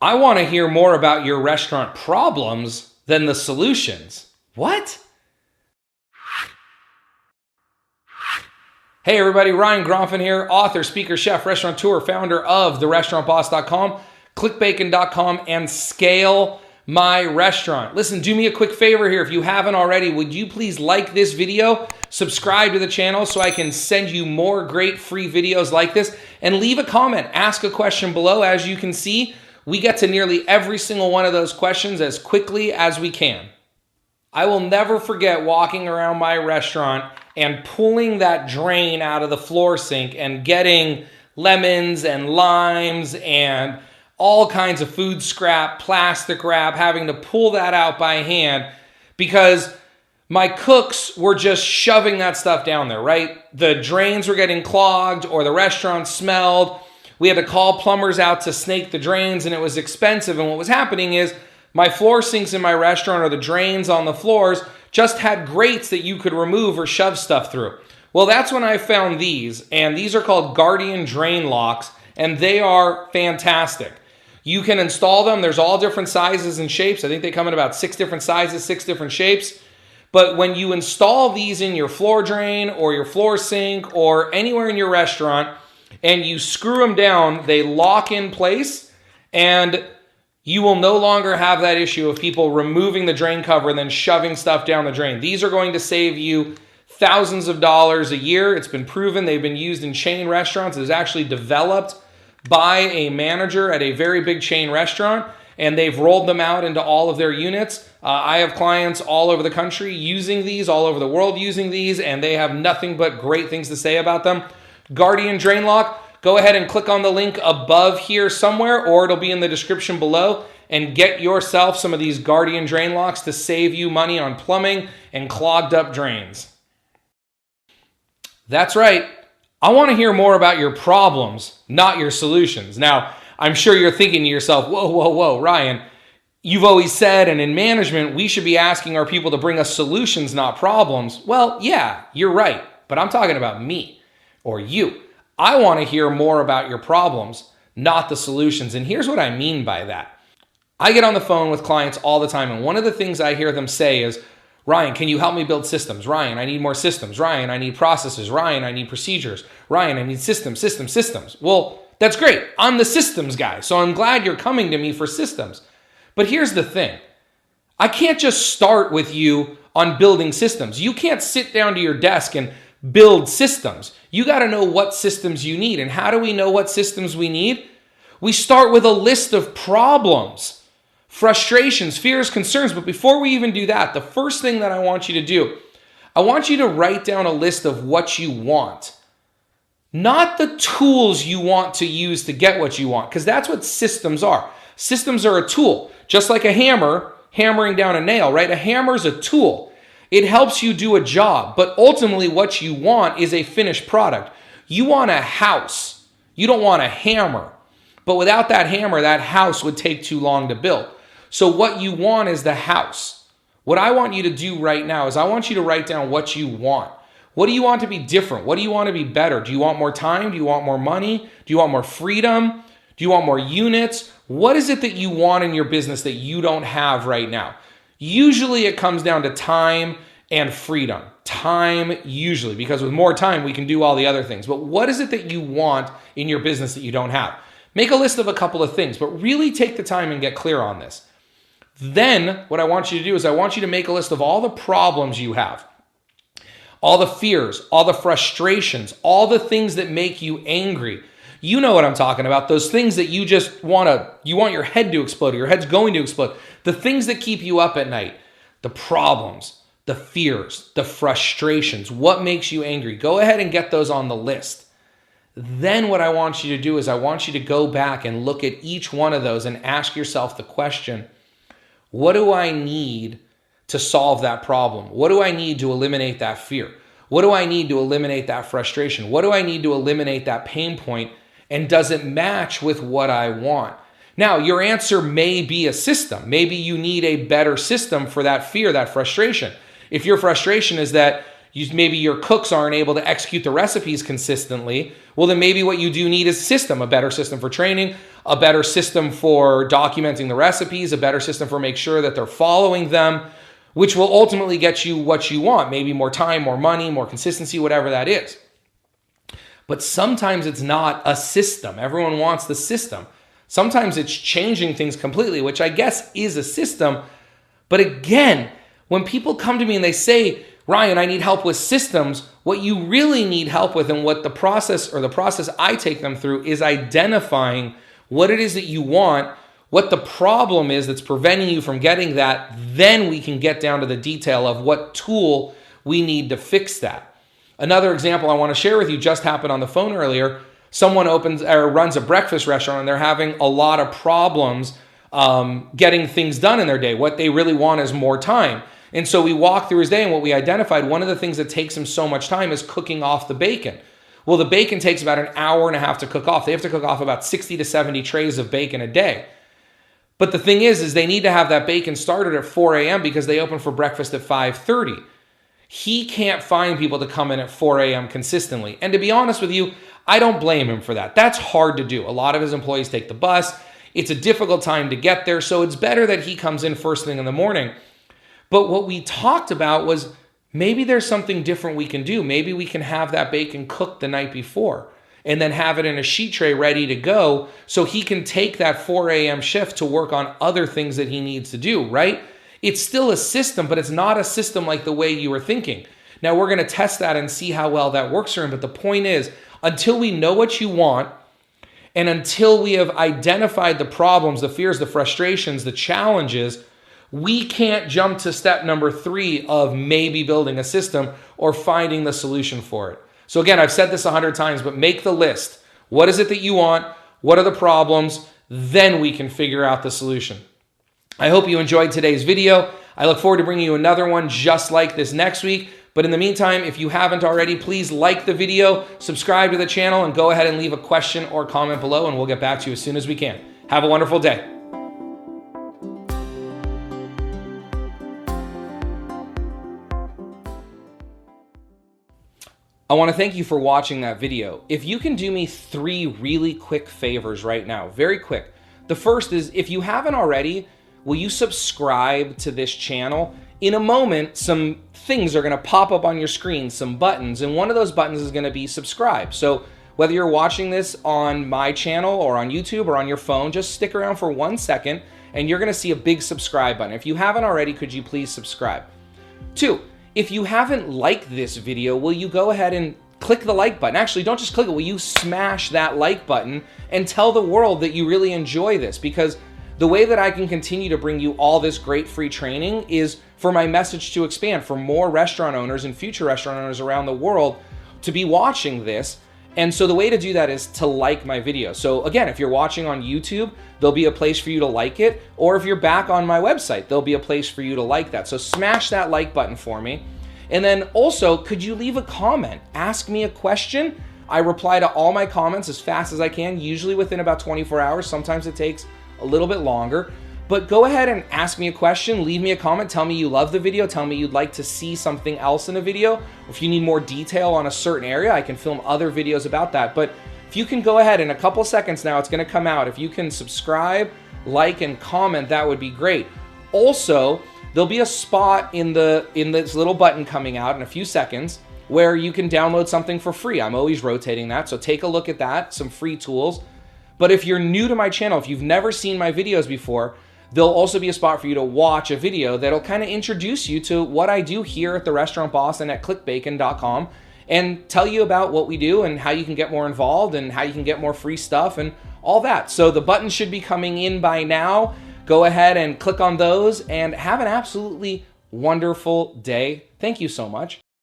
I want to hear more about your restaurant problems than the solutions. What? Hey everybody, Ryan Gronfin here, author, speaker, chef, restaurateur, founder of therestaurantboss.com, clickbacon.com, and Scale My Restaurant. Listen, do me a quick favor here. If you haven't already, would you please like this video, subscribe to the channel so I can send you more great free videos like this, and leave a comment, ask a question below. As you can see, we get to nearly every single one of those questions as quickly as we can. I will never forget walking around my restaurant and pulling that drain out of the floor sink and getting lemons and limes and all kinds of food scrap, plastic wrap, having to pull that out by hand because my cooks were just shoving that stuff down there, right? The drains were getting clogged or the restaurant smelled. We had to call plumbers out to snake the drains and it was expensive. And what was happening is my floor sinks in my restaurant or the drains on the floors just had grates that you could remove or shove stuff through. Well, that's when I found these, and these are called Guardian Drain Locks, and they are fantastic. You can install them. There's all different sizes and shapes. I think they come in about 6 different sizes, 6 different shapes. But when you install these in your floor drain or your floor sink or anywhere in your restaurant, and you screw them down, they lock in place, and you will no longer have that issue of people removing the drain cover and then shoving stuff down the drain. These are going to save you thousands of dollars a year. It's been proven. They've been used in chain restaurants. It was actually developed by a manager at a very big chain restaurant, and they've rolled them out into all of their units. I have clients all over the country using these, all over the world using these, and they have nothing but great things to say about them. Guardian Drain Lock. Go ahead and click on the link above here somewhere, or it'll be in the description below, and get yourself some of these Guardian Drain Locks to save you money on plumbing and clogged up drains. That's right. I want to hear more about your problems, not your solutions. Now, I'm sure you're thinking to yourself, whoa, Ryan, you've always said, and in management, we should be asking our people to bring us solutions, not problems. Well, yeah, you're right, but I'm talking about me or you. I want to hear more about your problems, not the solutions. And here's what I mean by that. I get on the phone with clients all the time, and one of the things I hear them say is, Ryan, can you help me build systems? Ryan, I need more systems. Ryan, I need processes. Ryan, I need procedures. Ryan, I need systems. Well, that's great. I'm the systems guy, so I'm glad you're coming to me for systems. But here's the thing. I can't just start with you on building systems. You can't sit down to your desk and build systems. You got to know what systems you need. And how do we know what systems we need? We start with a list of problems, frustrations, fears, concerns. But before we even do that, the first thing that I want you to do, I want you to write down a list of what you want, not the tools you want to use to get what you want, because that's what systems are. Systems are a tool, just like a hammer hammering down a nail, right? A hammer is a tool. It helps you do a job, but ultimately what you want is a finished product. You want a house. You don't want a hammer. But without that hammer, that house would take too long to build. So what you want is the house. What I want you to do right now is I want you to write down what you want. What do you want to be different? What do you want to be better? Do you want more time? Do you want more money? Do you want more freedom? Do you want more units? What is it that you want in your business that you don't have right now? Usually it comes down to time and freedom. Time usually, because with more time, we can do all the other things. But what is it that you want in your business that you don't have? Make a list of a couple of things, but really take the time and get clear on this. Then what I want you to do is I want you to make a list of all the problems you have, all the fears, all the frustrations, all the things that make you angry. You know what I'm talking about. Those things that you just want your head to explode, or your head's going to explode. The things that keep you up at night, the problems, the fears, the frustrations, what makes you angry. Go ahead and get those on the list. Then what I want you to do is I want you to go back and look at each one of those and ask yourself the question, what do I need to solve that problem? What do I need to eliminate that fear? What do I need to eliminate that frustration? What do I need to eliminate that pain point? And does it match with what I want? Now, your answer may be a system. Maybe you need a better system for that fear, that frustration. If your frustration is that maybe your cooks aren't able to execute the recipes consistently. Well, then maybe what you do need is a system, a better system for training, a better system for documenting the recipes, a better system for make sure that they're following them, which will ultimately get you what you want, maybe more time, more money, more consistency, whatever that is. But sometimes it's not a system. Everyone wants the system. Sometimes it's changing things completely, which I guess is a system. But again, when people come to me and they say, Ryan, I need help with systems, what you really need help with, and what the process I take them through, is identifying what it is that you want, what the problem is that's preventing you from getting that. Then we can get down to the detail of what tool we need to fix that. Another example I want to share with you just happened on the phone earlier. Someone runs a breakfast restaurant and they're having a lot of problems getting things done in their day. What they really want is more time. And so we walked through his day, and what we identified, one of the things that takes him so much time is cooking off the bacon. Well, the bacon takes about an hour and a half to cook off. They have to cook off about 60 to 70 trays of bacon a day. But the thing is they need to have that bacon started at 4 a.m. because they open for breakfast at 5:30. He can't find people to come in at 4 a.m. consistently. And to be honest with you, I don't blame him for that. That's hard to do. A lot of his employees take the bus. It's a difficult time to get there. So it's better that he comes in first thing in the morning. But what we talked about was maybe there's something different we can do. Maybe we can have that bacon cooked the night before and then have it in a sheet tray ready to go so he can take that 4 a.m. shift to work on other things that he needs to do, right? It's still a system, but it's not a system like the way you were thinking. Now, we're going to test that and see how well that works for him. But the point is, until we know what you want and until we have identified the problems, the fears, the frustrations, the challenges, we can't jump to step number 3 of maybe building a system or finding the solution for it. So again, I've said this 100 times, but make the list. What is it that you want? What are the problems? Then we can figure out the solution. I hope you enjoyed today's video. I look forward to bringing you another one just like this next week. But in the meantime, if you haven't already, please like the video, subscribe to the channel, and go ahead and leave a question or comment below, and we'll get back to you as soon as we can. Have a wonderful day. I want to thank you for watching that video. If you can do me 3 really quick favors right now, very quick. The first is, if you haven't already, will you subscribe to this channel? In a moment, some things are going to pop up on your screen, some buttons, and one of those buttons is going to be subscribe. So whether you're watching this on my channel or on YouTube or on your phone, just stick around for 1 second and you're going to see a big subscribe button. If you haven't already, could you please subscribe? 2, if you haven't liked this video, will you go ahead and click the like button? Actually, don't just click it. Will you smash that like button and tell the world that you really enjoy this? Because the way that I can continue to bring you all this great free training is for my message to expand, for more restaurant owners and future restaurant owners around the world to be watching this. And so the way to do that is to like my video. So again, if you're watching on YouTube, there'll be a place for you to like it. Or if you're back on my website, there'll be a place for you to like that. So smash that like button for me. And then also, could you leave a comment? Ask me a question. I reply to all my comments as fast as I can, usually within about 24 hours. Sometimes it takes a little bit longer. But go ahead and ask me a question, leave me a comment, tell me you love the video, tell me you'd like to see something else in a video. If you need more detail on a certain area, I can film other videos about that. But if you can go ahead in a couple seconds now, it's going to come out. If you can subscribe, like, and comment, that would be great. Also, there'll be a spot in this little button coming out in a few seconds where you can download something for free. I'm always rotating that, so take a look at that, some free tools. But if you're new to my channel, if you've never seen my videos before, there'll also be a spot for you to watch a video that'll kind of introduce you to what I do here at The Restaurant Boss and at clickbacon.com and tell you about what we do and how you can get more involved and how you can get more free stuff and all that. So the buttons should be coming in by now. Go ahead and click on those and have an absolutely wonderful day. Thank you so much.